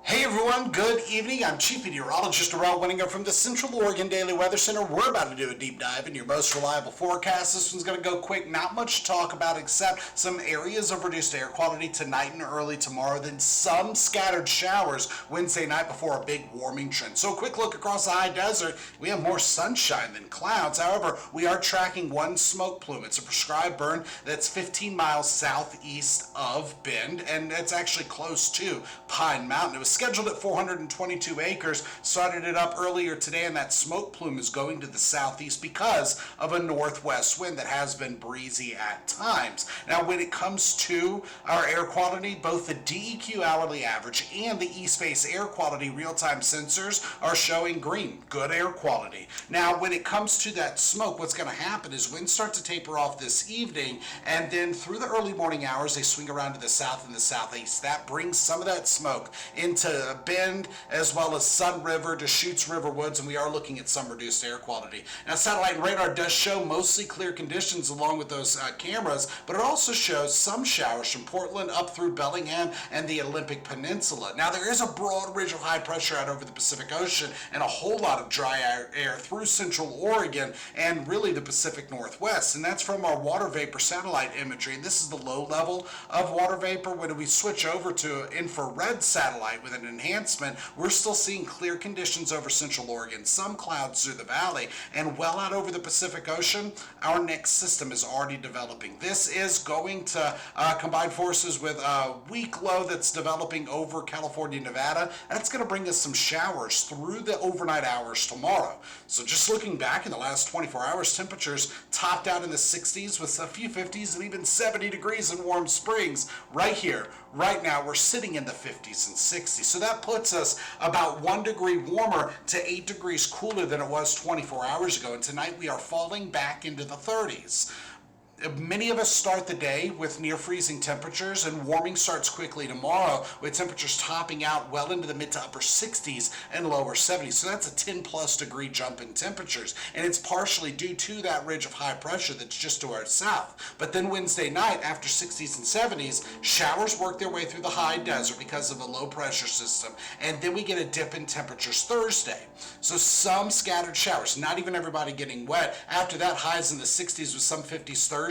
Hey everyone, good evening. I'm Chief Meteorologist Darrell Winninger from the Central Oregon Daily Weather Center. We're about to do a deep dive in your most reliable forecast. This one's going to go quick, not much to talk about except some areas of reduced air quality tonight and early tomorrow, then some scattered showers Wednesday night before a big warming trend. So a quick look across the high desert. We have more sunshine than clouds. However, we are tracking one smoke plume. It's a prescribed burn that's 15 miles southeast of Bend, and it's actually close to Pine Mountain. It was scheduled at 422 acres, started it up earlier today, and that smoke plume is going to the southeast because of a northwest wind that has been breezy at times. Now, when it comes to our air quality, both the DEQ hourly average and the eSpace air quality real-time sensors are showing green, good air quality. Now, when it comes to that smoke, what's going to happen is winds start to taper off this evening, and then through the early morning hours, they swing around to the south and the southeast. That brings some of that smoke into Bend, as well as Sun River, Deschutes River Woods, and we are looking at some reduced air quality. Now, satellite and radar does show mostly clear conditions along with those cameras, but it also shows some showers from Portland up through Bellingham and the Olympic Peninsula. Now, there is a broad ridge of high pressure out over the Pacific Ocean and a whole lot of dry air through central Oregon and really the Pacific Northwest, and that's from our water vapor satellite imagery. And this is the low level of water vapor. When we switch over to infrared satellite with an enhancement, we're still seeing clear conditions over central Oregon, some clouds through the valley, and well out over the Pacific Ocean, our next system is already developing. This is going to combine forces with a weak low that's developing over California, Nevada. That's going to bring us some showers through the overnight hours tomorrow. So just looking back in the last 24 hours, temperatures topped out in the 60s with a few 50s and even 70 degrees in Warm Springs. Right here, right now, we're sitting in the 50s and 60s. So that puts us about 1 degree warmer to 8 degrees cooler than it was 24 hours ago. And tonight we are falling back into the 30s. Many of us start the day with near freezing temperatures, and warming starts quickly tomorrow with temperatures topping out well into the mid to upper 60s and lower 70s. So that's a 10 plus degree jump in temperatures, and it's partially due to that ridge of high pressure that's just to our south. But then Wednesday night, after 60s and 70s, showers work their way through the high desert because of a low pressure system, and then we get a dip in temperatures Thursday. So some scattered showers, not even everybody getting wet. After that, highs in the 60s with some 50s Thursday,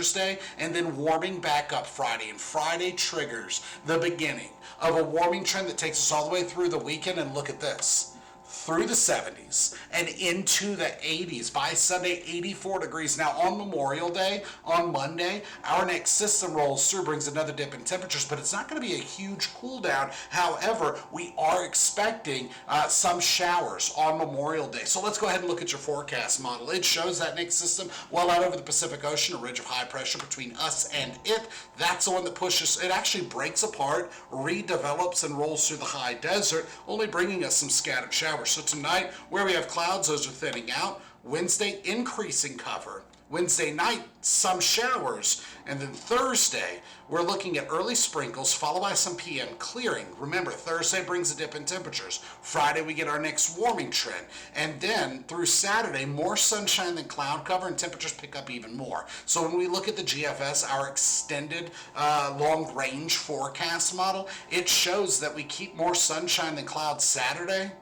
and then warming back up Friday. And Friday triggers the beginning of a warming trend that takes us all the way through the weekend. And look at this. Through the 70s and into the 80s. By Sunday, 84 degrees. Now, on Memorial Day, on Monday, our next system rolls through, brings another dip in temperatures, but it's not going to be a huge cool down. However, we are expecting some showers on Memorial Day. So let's go ahead and look at your forecast model. It shows that next system well out over the Pacific Ocean, a ridge of high pressure between us and it. That's the one that pushes. It actually breaks apart, redevelops, and rolls through the high desert, only bringing us some scattered showers. So tonight, where we have clouds, those are thinning out. Wednesday, increasing cover. Wednesday night, some showers. And then Thursday, we're looking at early sprinkles followed by some PM clearing. Remember, Thursday brings a dip in temperatures. Friday, we get our next warming trend. And then through Saturday, more sunshine than cloud cover, and temperatures pick up even more. So when we look at the GFS, our extended long range forecast model, it shows that we keep more sunshine than clouds Saturday,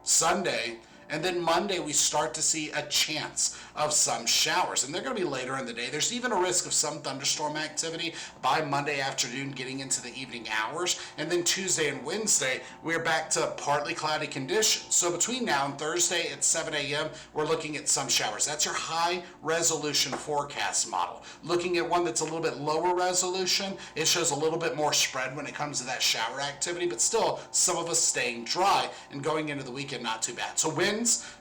Sunday, and then Monday we start to see a chance of some showers, and they're going to be later in the day. There's even a risk of some thunderstorm activity by Monday afternoon getting into the evening hours, and then Tuesday and Wednesday we're back to partly cloudy conditions. So between now and Thursday at 7 a.m. we're looking at some showers. That's your high resolution forecast model. Looking at one that's a little bit lower resolution, it shows a little bit more spread when it comes to that shower activity, but still some of us staying dry and going into the weekend not too bad. So winds,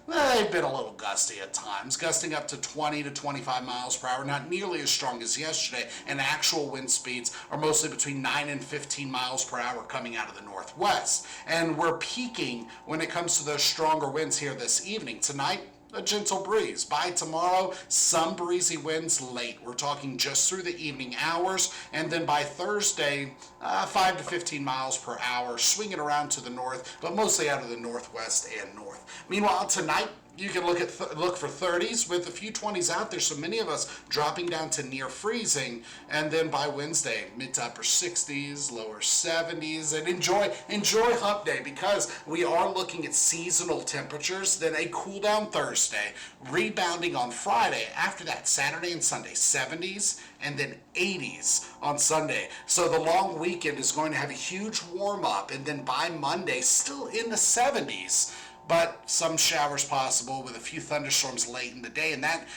they've been a little gusty at times, gusting up to 20 to 25 miles per hour, not nearly as strong as yesterday, and actual wind speeds are mostly between 9 and 15 miles per hour coming out of the northwest. And we're peaking when it comes to those stronger winds here this evening. Tonight, a gentle breeze. By tomorrow, some breezy winds late. We're talking just through the evening hours, and then by Thursday, 5 to 15 miles per hour, swinging around to the north, but mostly out of the northwest and north. Meanwhile, tonight, You can look for 30s with a few 20s out there. So many of us dropping down to near freezing, and then by Wednesday, mid to upper 60s, lower 70s, and enjoy hump day, because we are looking at seasonal temperatures. Then a cool down Thursday, rebounding on Friday. After that, Saturday and Sunday, 70s, and then 80s on Sunday. So the long weekend is going to have a huge warm up, and then by Monday, still in the 70s. But some showers possible with a few thunderstorms late in the day, and that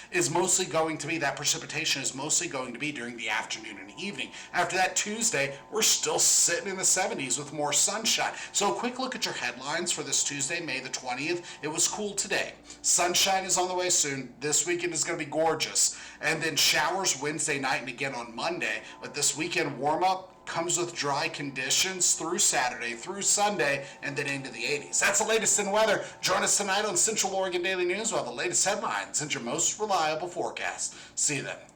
precipitation is mostly going to be during the afternoon and evening. After that, Tuesday, we're still sitting in the 70s with more sunshine. So a quick look at your headlines for this Tuesday, May the 20th. It was cool today. Sunshine is on the way soon. This weekend is going to be gorgeous. And then showers Wednesday night and again on Monday. But this weekend warm up comes with dry conditions through Saturday, through Sunday, and then into the 80s. That's the latest in weather. Join us tonight on Central Oregon Daily News. We'll have the latest headlines and your most reliable forecast. See you then.